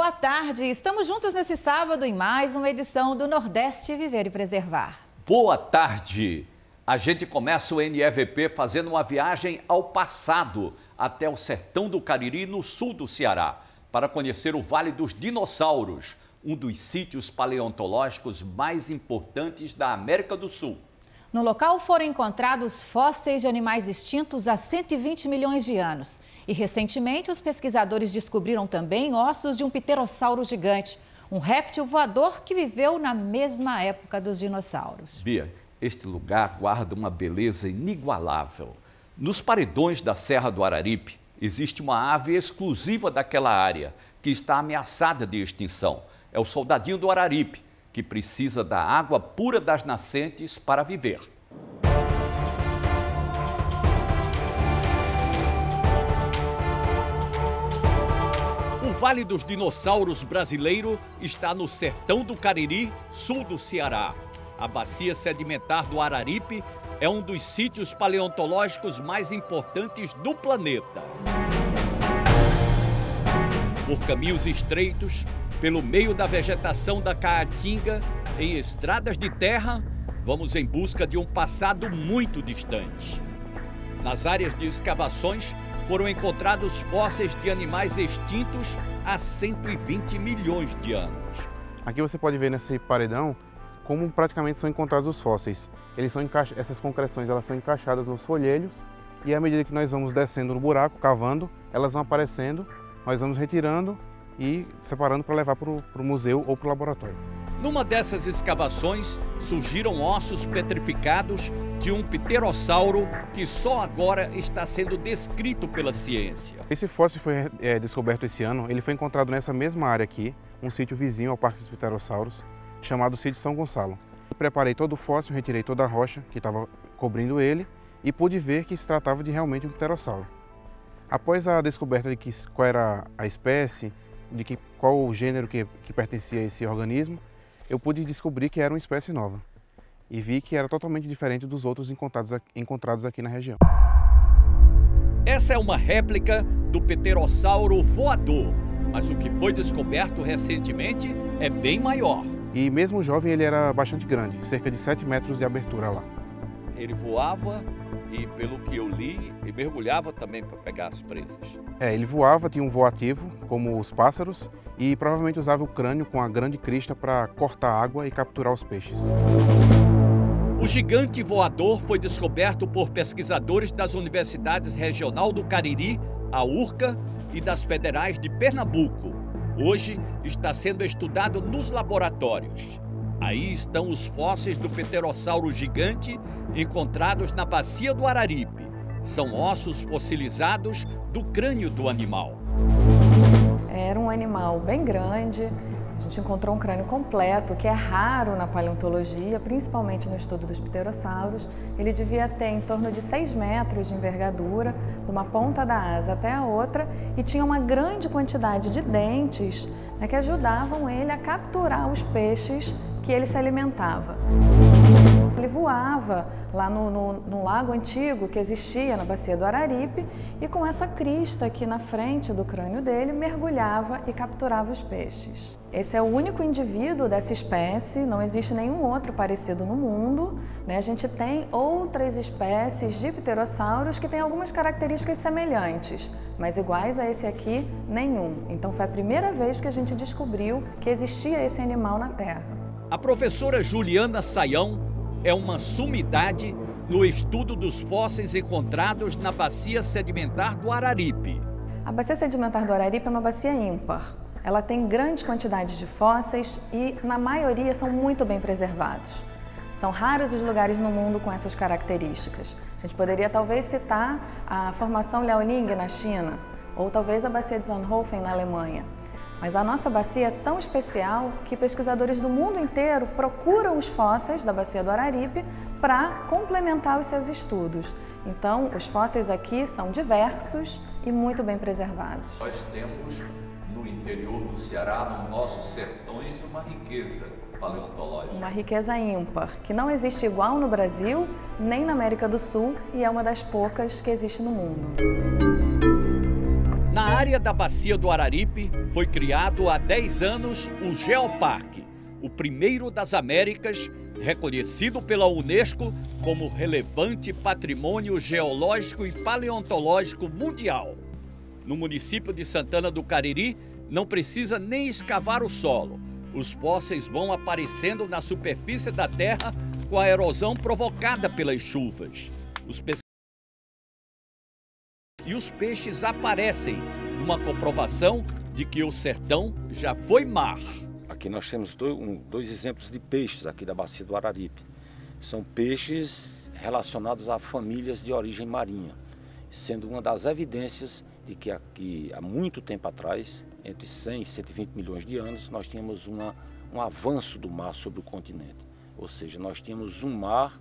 Boa tarde, estamos juntos nesse sábado em mais uma edição do Nordeste Viver e Preservar. Boa tarde! A gente começa o NEVP fazendo uma viagem ao passado, até o sertão do Cariri, no sul do Ceará, para conhecer o Vale dos Dinossauros, um dos sítios paleontológicos mais importantes da América do Sul. No local foram encontrados fósseis de animais extintos há 120 milhões de anos. E recentemente os pesquisadores descobriram também ossos de um pterossauro gigante, um réptil voador que viveu na mesma época dos dinossauros. Bia, este lugar guarda uma beleza inigualável. Nos paredões da Serra do Araripe existe uma ave exclusiva daquela área, que está ameaçada de extinção. É o soldadinho do Araripe, que precisa da água pura das nascentes para viver. O Vale dos Dinossauros brasileiro está no sertão do Cariri, sul do Ceará. A bacia sedimentar do Araripe é um dos sítios paleontológicos mais importantes do planeta. Por caminhos estreitos, pelo meio da vegetação da Caatinga, em estradas de terra, vamos em busca de um passado muito distante. Nas áreas de escavações, foram encontrados fósseis de animais extintos há 120 milhões de anos. Aqui você pode ver nesse paredão como praticamente são encontrados os fósseis. Essas concreções elas são encaixadas nos folhelhos e à medida que nós vamos descendo no buraco, cavando, elas vão aparecendo, nós vamos retirando e separando para levar para o museu ou para o laboratório. Numa dessas escavações, surgiram ossos petrificados de um pterossauro que só agora está sendo descrito pela ciência. Esse fóssil foi descoberto esse ano, ele foi encontrado nessa mesma área aqui, um sítio vizinho ao Parque dos Pterossauros, chamado Sítio São Gonçalo. Eu preparei todo o fóssil, retirei toda a rocha que estava cobrindo ele e pude ver que se tratava de realmente um pterossauro. Após a descoberta de qual era a espécie, qual o gênero que pertencia a esse organismo, eu pude descobrir que era uma espécie nova e vi que era totalmente diferente dos outros encontrados aqui na região. Essa é uma réplica do pterossauro voador, mas o que foi descoberto recentemente é bem maior. E mesmo jovem ele era bastante grande, cerca de 7 metros de abertura lá. Ele voava e, pelo que eu li, ele mergulhava também para pegar as presas. Ele voava, tinha um voo ativo, como os pássaros, e provavelmente usava o crânio com a grande crista para cortar água e capturar os peixes. O gigante voador foi descoberto por pesquisadores das Universidades Regional do Cariri, a URCA, e das Federais de Pernambuco. Hoje está sendo estudado nos laboratórios. Aí estão os fósseis do pterossauro gigante encontrados na bacia do Araripe. São ossos fossilizados do crânio do animal. Era um animal bem grande. A gente encontrou um crânio completo, que é raro na paleontologia, principalmente no estudo dos pterossauros. Ele devia ter em torno de 6 metros de envergadura, de uma ponta da asa até a outra, e tinha uma grande quantidade de dentes, né, que ajudavam ele a capturar os peixes que ele se alimentava. Ele voava lá no lago antigo que existia na bacia do Araripe e com essa crista aqui na frente do crânio dele mergulhava e capturava os peixes. Esse é o único indivíduo dessa espécie, não existe nenhum outro parecido no mundo, né? A gente tem outras espécies de pterossauros que têm algumas características semelhantes, mas iguais a esse aqui, nenhum. Então foi a primeira vez que a gente descobriu que existia esse animal na Terra. A professora Juliana Saião é uma sumidade no estudo dos fósseis encontrados na bacia sedimentar do Araripe. A bacia sedimentar do Araripe é uma bacia ímpar. Ela tem grandes quantidades de fósseis e, na maioria, são muito bem preservados. São raros os lugares no mundo com essas características. A gente poderia talvez citar a formação Liaoning na China, ou talvez a bacia de Zonhofen na Alemanha. Mas a nossa bacia é tão especial que pesquisadores do mundo inteiro procuram os fósseis da bacia do Araripe para complementar os seus estudos. Então, os fósseis aqui são diversos e muito bem preservados. Nós temos no interior do Ceará, nos nossos sertões, uma riqueza paleontológica. Uma riqueza ímpar, que não existe igual no Brasil, nem na América do Sul, e é uma das poucas que existe no mundo. Na área da Bacia do Araripe foi criado há 10 anos o Geoparque, o primeiro das Américas, reconhecido pela Unesco como relevante patrimônio geológico e paleontológico mundial. No município de Santana do Cariri, não precisa nem escavar o solo. Os fósseis vão aparecendo na superfície da terra com a erosão provocada pelas chuvas. Os peixes aparecem, uma comprovação de que o sertão já foi mar. Aqui nós temos dois exemplos de peixes aqui da Bacia do Araripe. São peixes relacionados a famílias de origem marinha, sendo uma das evidências de que aqui há muito tempo atrás, entre 100 e 120 milhões de anos, nós tínhamos um avanço do mar sobre o continente. Ou seja, nós tínhamos um mar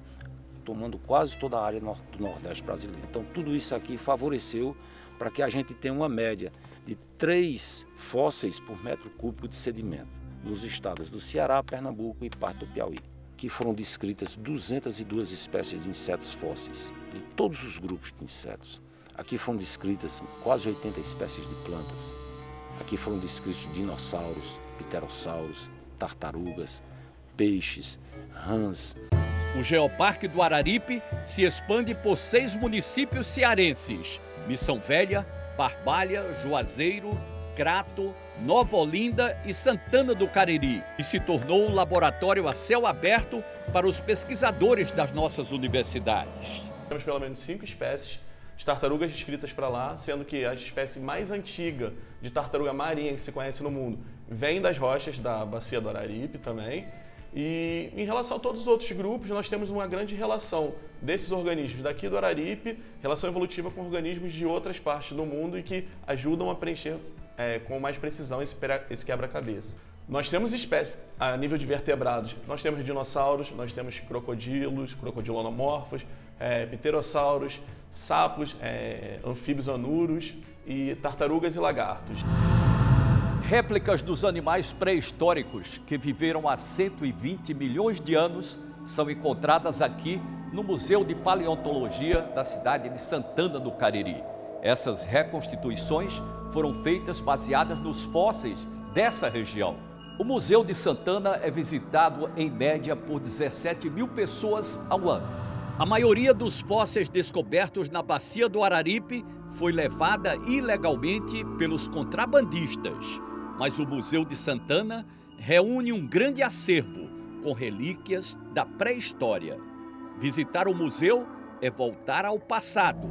tomando quase toda a área do Nordeste brasileiro. Então tudo isso aqui favoreceu para que a gente tenha uma média de 3 fósseis por metro cúbico de sedimento nos estados do Ceará, Pernambuco e parte do Piauí. Aqui foram descritas 202 espécies de insetos fósseis, de todos os grupos de insetos. Aqui foram descritas quase 80 espécies de plantas. Aqui foram descritos dinossauros, pterossauros, tartarugas, peixes, rãs. O Geoparque do Araripe se expande por 6 municípios cearenses: Missão Velha, Barbalha, Juazeiro, Crato, Nova Olinda e Santana do Cariri, e se tornou um laboratório a céu aberto para os pesquisadores das nossas universidades. Temos pelo menos 5 espécies de tartarugas descritas para lá, sendo que a espécie mais antiga de tartaruga marinha que se conhece no mundo vem das rochas da Bacia do Araripe também. E em relação a todos os outros grupos, nós temos uma grande relação desses organismos daqui do Araripe, relação evolutiva com organismos de outras partes do mundo e que ajudam a preencher com mais precisão esse quebra-cabeça. Nós temos espécies a nível de vertebrados, nós temos dinossauros, nós temos crocodilos, crocodilonomorfos, pterossauros, sapos, anfíbios anuros e tartarugas e lagartos. Réplicas dos animais pré-históricos que viveram há 120 milhões de anos são encontradas aqui no Museu de Paleontologia da cidade de Santana do Cariri. Essas reconstituições foram feitas baseadas nos fósseis dessa região. O Museu de Santana é visitado em média por 17 mil pessoas ao ano. A maioria dos fósseis descobertos na Bacia do Araripe foi levada ilegalmente pelos contrabandistas. Mas o Museu de Santana reúne um grande acervo com relíquias da pré-história. Visitar o museu é voltar ao passado.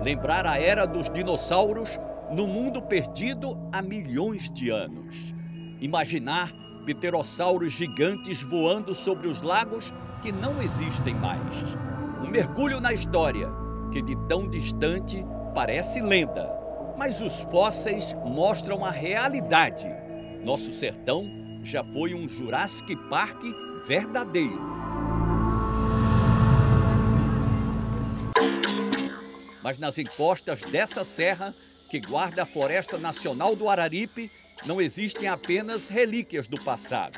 Lembrar a era dos dinossauros no mundo perdido há milhões de anos. Imaginar pterossauros gigantes voando sobre os lagos que não existem mais. Um mergulho na história que de tão distante parece lenda. Mas os fósseis mostram a realidade. Nosso sertão já foi um Jurassic Park verdadeiro. Mas nas encostas dessa serra, que guarda a Floresta Nacional do Araripe, não existem apenas relíquias do passado.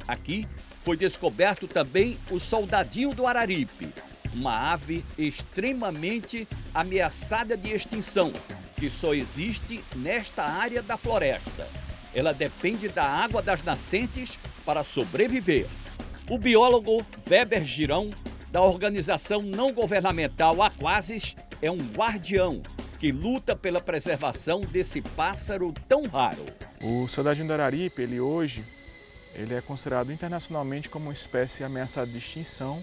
Aqui foi descoberto também o soldadinho do Araripe, uma ave extremamente ameaçada de extinção, que só existe nesta área da floresta. Ela depende da água das nascentes para sobreviver. O biólogo Weber Girão, da organização não governamental Aquasis, é um guardião que luta pela preservação desse pássaro tão raro. O soldadinho do Araripe, hoje é considerado internacionalmente como uma espécie ameaçada de extinção,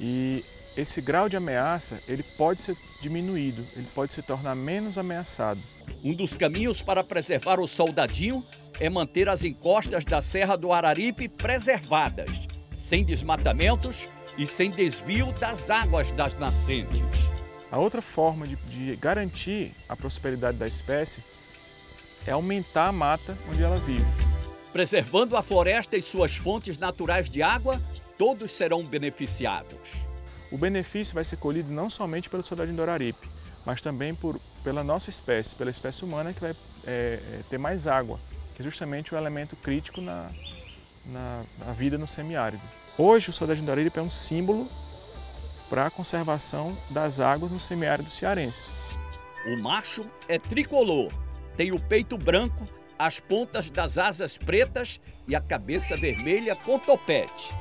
e esse grau de ameaça ele pode ser diminuído, ele pode se tornar menos ameaçado. Um dos caminhos para preservar o soldadinho é manter as encostas da Serra do Araripe preservadas, sem desmatamentos e sem desvio das águas das nascentes. A outra forma de garantir a prosperidade da espécie é aumentar a mata onde ela vive. Preservando a floresta e suas fontes naturais de água, todos serão beneficiados. O benefício vai ser colhido não somente pelo soldadinho do Araripe, mas também pela nossa espécie, pela espécie humana que vai ter mais água, que é justamente o elemento crítico na vida no semiárido. Hoje o soldadinho do Araripe é um símbolo para a conservação das águas no semiárido cearense. O macho é tricolor, tem o peito branco, as pontas das asas pretas e a cabeça vermelha com topete.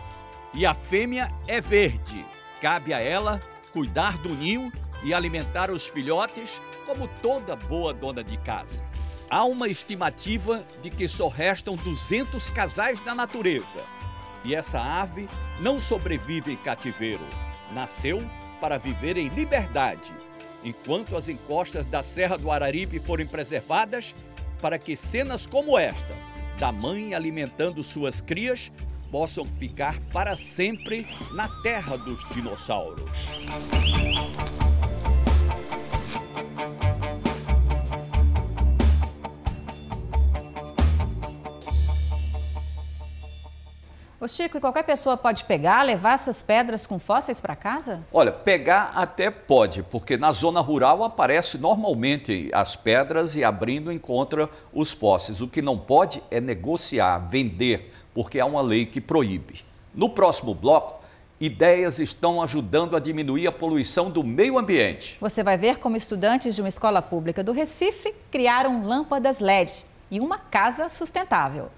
E a fêmea é verde, cabe a ela cuidar do ninho e alimentar os filhotes como toda boa dona de casa. Há uma estimativa de que só restam 200 casais na natureza. E essa ave não sobrevive em cativeiro. Nasceu para viver em liberdade, enquanto as encostas da Serra do Araripe forem preservadas, para que cenas como esta, da mãe alimentando suas crias, possam ficar para sempre na terra dos dinossauros. Ô Chico, e qualquer pessoa pode pegar, levar essas pedras com fósseis para casa? Olha, pegar até pode, porque na zona rural aparece normalmente as pedras e abrindo encontra os fósseis. O que não pode é negociar, vender, porque há uma lei que proíbe. No próximo bloco, ideias estão ajudando a diminuir a poluição do meio ambiente. Você vai ver como estudantes de uma escola pública do Recife criaram lâmpadas LED e uma casa sustentável.